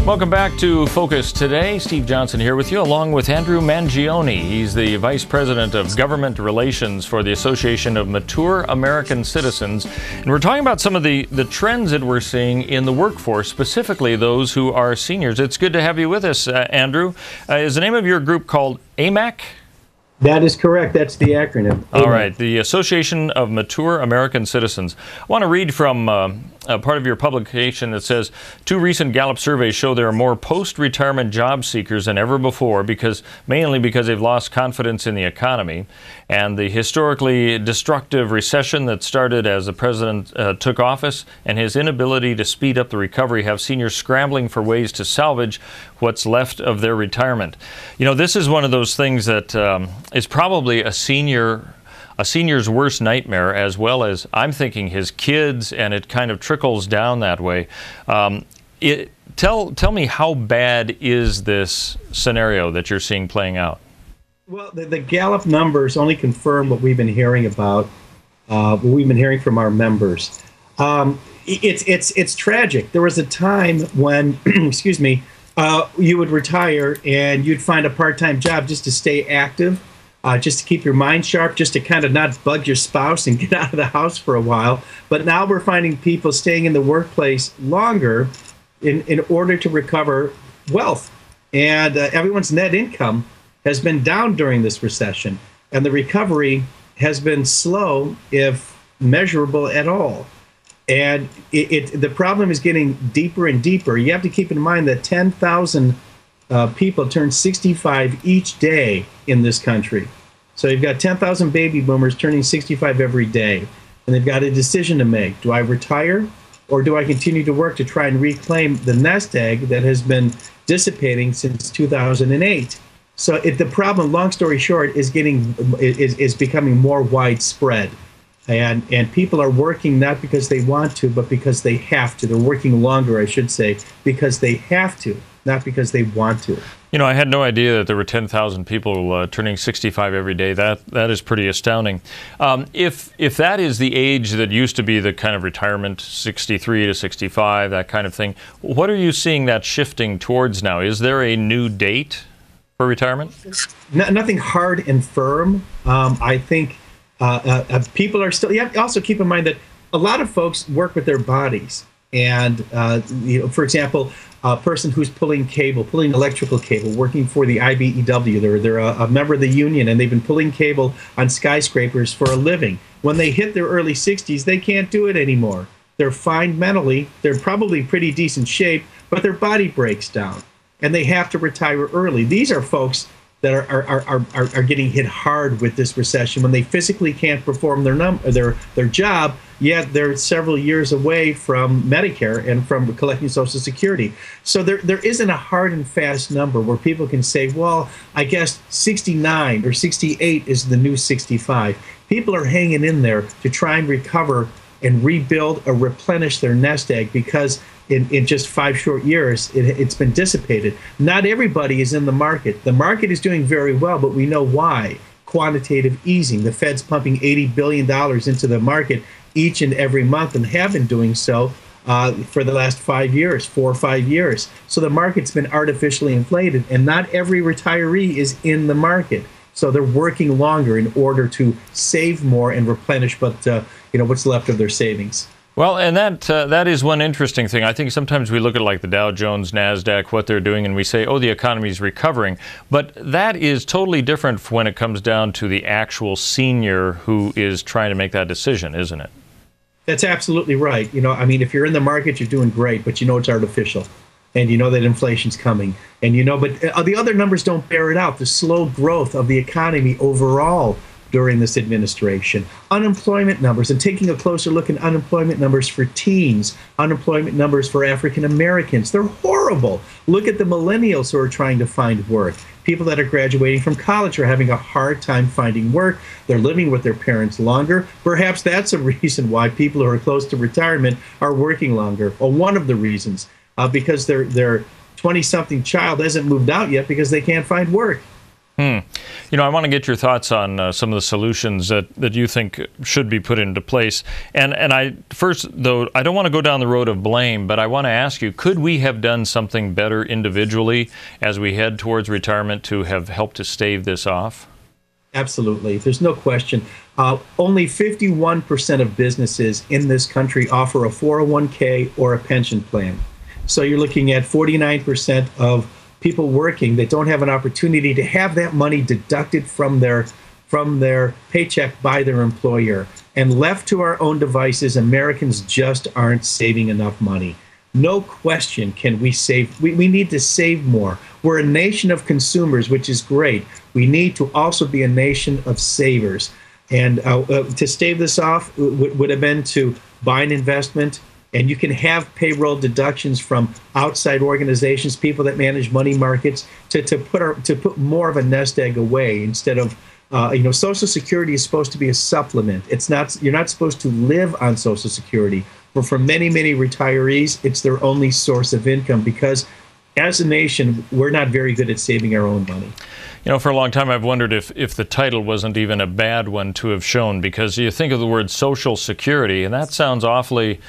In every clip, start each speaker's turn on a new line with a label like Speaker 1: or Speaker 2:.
Speaker 1: Welcome back to Focus Today. Steve Johnson here with you, along with Andrew Mangione. He's the Vice President of Government Relations for the Association of Mature American Citizens. And we're talking about some of the trends that we're seeing in the workforce, specifically those who are seniors. It's good to have you with us, Andrew. Is the name of your group called AMAC?
Speaker 2: That is correct. That's the acronym.
Speaker 1: All right. The Association of Mature American Citizens. I want to read from a part of your publication that says, 2 recent Gallup surveys show there are more post-retirement job seekers than ever before, mainly because they've lost confidence in the economy. And the historically destructive recession that started as the president took office and his inability to speed up the recovery have seniors scrambling for ways to salvage what's left of their retirement. You know, this is one of those things that is probably a senior's worst nightmare, as well as, I'm thinking, his kids, and it kind of trickles down that way. Tell me, how bad is this scenario that you're seeing playing out?
Speaker 2: Well, the Gallup numbers only confirm what we've been hearing about, what we've been hearing from our members. It's tragic. There was a time when, excuse me, you would retire and you'd find a part-time job just to stay active, just to keep your mind sharp, just to kind of not bug your spouse and get out of the house for a while. But now we're finding people staying in the workplace longer in order to recover wealth. And everyone's net income has been down during this recession, and the recovery has been slow, if measurable at all. And the problem is getting deeper and deeper. You have to keep in mind that 10,000 people turn 65 each day in this country. So you've got 10,000 baby boomers turning 65 every day, and they've got a decision to make. Do I retire, or do I continue to work to try and reclaim the nest egg that has been dissipating since 2008? So the problem, long story short, is becoming more widespread. And people are working not because they want to, but because they have to. They're working longer, I should say, because they have to, not because they want to.
Speaker 1: You know, I had no idea that there were 10,000 people turning 65 every day. That is pretty astounding. If that is the age that used to be the kind of retirement, 63 to 65, that kind of thing, what are you seeing that shifting towards now? Is there a new date for retirement?
Speaker 2: Nothing hard and firm. I think people are still. You have to also keep in mind that a lot of folks work with their bodies, and for example, a person who's pulling electrical cable, working for the IBEW, they're a member of the union, and they've been pulling cable on skyscrapers for a living. When they hit their early 60s, they can't do it anymore. They're fine mentally. They're probably pretty decent shape, but their body breaks down, and they have to retire early. These are folks that are getting hit hard with this recession when they physically can't perform their job, yet they're several years away from Medicare and from collecting Social Security. So there isn't a hard and fast number where people can say, well, I guess 69 or 68 is the new 65. People are hanging in there to try and recover and rebuild or replenish their nest egg, because in just 5 short years, it's been dissipated. Not everybody is in the market. The market is doing very well, but we know why. Quantitative easing. The Fed's pumping $80 billion into the market each and every month, and have been doing so for the last 4 or 5 years. So the market's been artificially inflated, and not every retiree is in the market. So they're working longer in order to save more and replenish what's left of their savings.
Speaker 1: Well, and that is one interesting thing. I think sometimes we look at like the Dow Jones, NASDAQ, what they're doing, and we say, oh, the economy's recovering. But that is totally different when it comes down to the actual senior who is trying to make that decision, isn't it?
Speaker 2: That's absolutely right. If you're in the market, you're doing great, but it's artificial. And you know that inflation's coming. And but the other numbers don't bear it out. The slow growth of the economy overall during this administration. Unemployment numbers, and taking a closer look at unemployment numbers for teens, unemployment numbers for African Americans, they're horrible. Look at the millennials who are trying to find work. People that are graduating from college are having a hard time finding work. They're living with their parents longer. Perhaps that's a reason why people who are close to retirement are working longer, or one of the reasons, because their 20-something child hasn't moved out yet because they can't find work.
Speaker 1: I want to get your thoughts on some of the solutions that you think should be put into place. And first, though, I don't want to go down the road of blame, but I want to ask you, could we have done something better individually as we head towards retirement to have helped to stave this off?
Speaker 2: Absolutely. There's no question. Only 51% of businesses in this country offer a 401k or a pension plan. So you're looking at 49% of people working that don't have an opportunity to have that money deducted from their paycheck by their employer. And left to our own devices, Americans just aren't saving enough money. No question can we save. We need to save more. We're a nation of consumers, which is great. We need to also be a nation of savers. And to stave this off would have been to buy an investment. And you can have payroll deductions from outside organizations, people that manage money markets, to put more of a nest egg away instead of, Social Security is supposed to be a supplement. It's not. You're not supposed to live on Social Security. But for many, many retirees, it's their only source of income because, as a nation, we're not very good at saving our own money.
Speaker 1: For a long time, I've wondered if the title wasn't even a bad one to have shown, because you think of the word Social Security, and that sounds awfully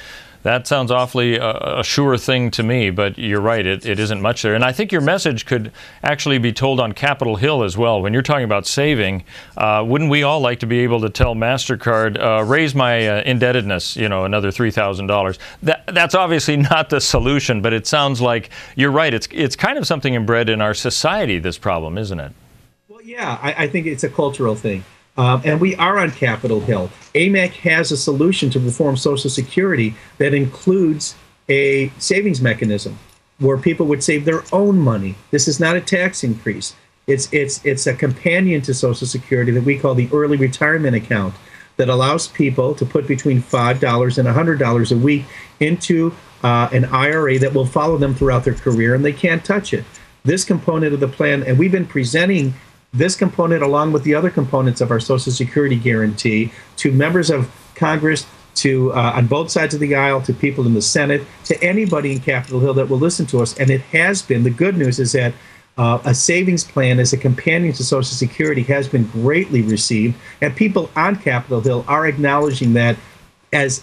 Speaker 1: a sure thing to me, but you're right, it isn't much there. And I think your message could actually be told on Capitol Hill as well. When you're talking about saving, wouldn't we all like to be able to tell MasterCard, raise my indebtedness, another $3,000? That's obviously not the solution, but it sounds like you're right. It's kind of something inbred in our society, this problem, isn't it?
Speaker 2: Well, yeah, I think it's a cultural thing. And we are on Capitol Hill. AMAC has a solution to reform Social Security that includes a savings mechanism where people would save their own money. This is not a tax increase. It's a companion to Social Security that we call the early retirement account that allows people to put between $5 and $100 a week into an IRA that will follow them throughout their career, and they can't touch it. This component of the plan, and we've been presenting this component along with the other components of our Social Security guarantee to members of Congress, to on both sides of the aisle, to people in the Senate, to anybody in Capitol Hill that will listen to us. And it has been, the good news is that a savings plan as a companion to Social Security has been greatly received, and people on Capitol Hill are acknowledging that as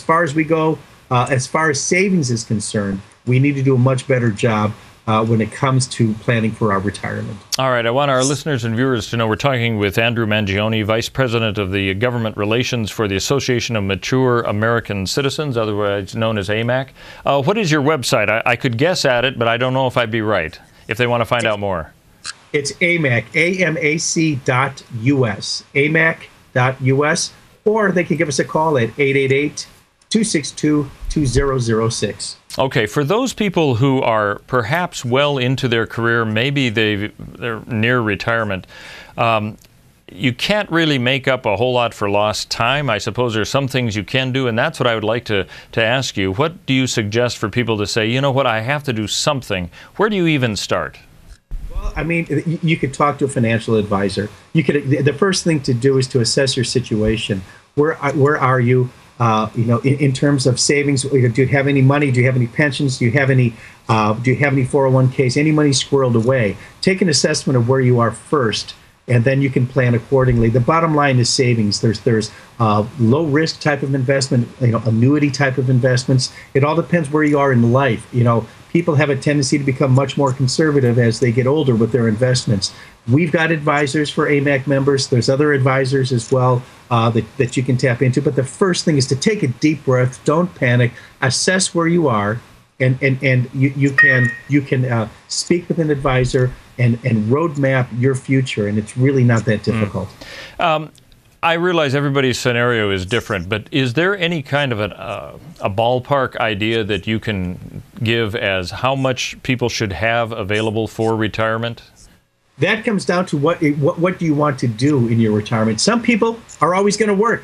Speaker 2: far as we go, as far as savings is concerned, we need to do a much better job when it comes to planning for our retirement.
Speaker 1: All right. I want our listeners and viewers to know we're talking with Andrew Mangione, Vice President of the Government Relations for the Association of Mature American Citizens, otherwise known as AMAC. What is your website? I could guess at it, but I don't know if I'd be right, if they want to find out more.
Speaker 2: It's AMAC, AMAC.US, AMAC.US, or they can give us a call at 888-262-2006.
Speaker 1: Okay, for those people who are perhaps well into their career, maybe they're near retirement, you can't really make up a whole lot for lost time. I suppose there's some things you can do, and that's what I would like to ask you. What do you suggest for people to say, you know what, I have to do something? Where do you even start?
Speaker 2: Well, I mean, you could talk to a financial advisor. The first thing to do is to assess your situation. Where are you? In terms of savings, do you have any money? Do you have any pensions? Do you have any 401ks? Any money squirreled away? Take an assessment of where you are first, and then you can plan accordingly. The bottom line is savings. There's low risk type of investment, annuity type of investments. It all depends where you are in life. People have a tendency to become much more conservative as they get older with their investments. We've got advisors for AMAC members. There's other advisors as well that you can tap into. But the first thing is to take a deep breath. Don't panic. Assess where you are, and you can speak with an advisor and roadmap your future. And it's really not that difficult.
Speaker 1: I realize everybody's scenario is different, but is there any kind of a ballpark idea that you can give as how much people should have available for retirement?
Speaker 2: That comes down to what do you want to do in your retirement. Some people are always going to work.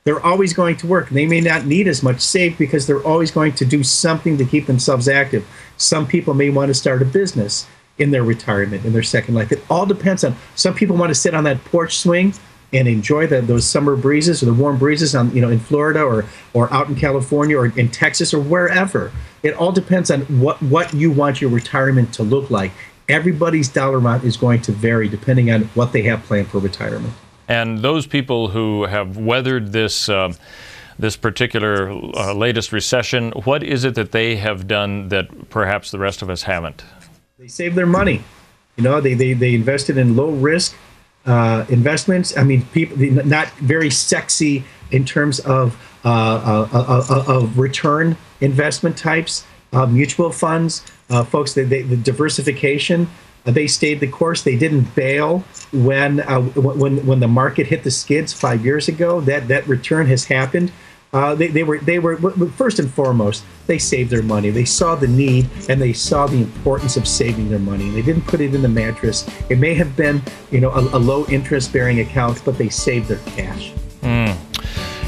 Speaker 2: They're always going to work. They may not need as much saved because they're always going to do something to keep themselves active. Some people may want to start a business in their retirement, in their second life. It all depends on, some people want to sit on that porch swing and enjoy those summer breezes or the warm breezes in Florida or out in California or in Texas or wherever. It all depends on what you want your retirement to look like. everybody's dollar amount is going to vary depending on what they have planned for retirement.
Speaker 1: And those people who have weathered this this particular latest recession, what is it that they have done that perhaps the rest of us haven't?
Speaker 2: They saved their money. You know, they invested in low risk investments. I mean, people not very sexy in terms of return investment types, mutual funds, folks. The diversification. They stayed the course. They didn't bail when the market hit the skids 5 years ago. That return has happened. They were first and foremost, they saved their money. They saw the need and they saw the importance of saving their money. They didn't put it in the mattress. It may have been, you know, a low interest bearing account, but they saved their cash.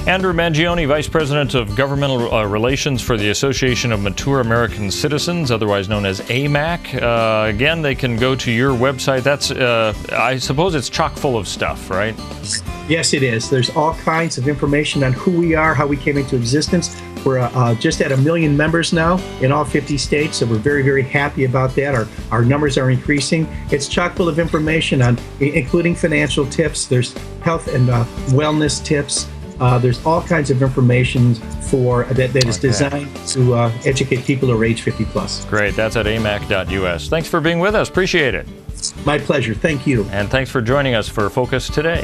Speaker 1: Andrew Mangione, Vice President of Governmental Relations for the Association of Mature American Citizens, otherwise known as AMAC. Again, they can go to your website. That's, I suppose it's chock full of stuff, right?
Speaker 2: Yes, it is. There's all kinds of information on who we are, how we came into existence. We're just at 1 million members now in all 50 states, so we're very, very happy about that. Our numbers are increasing. It's chock full of information on, including financial tips. There's health and wellness tips. There's all kinds of information that is designed to educate people who are age 50 plus.
Speaker 1: Great. That's at amac.us. Thanks for being with us. Appreciate it.
Speaker 2: My pleasure. Thank you.
Speaker 1: And thanks for joining us for Focus Today.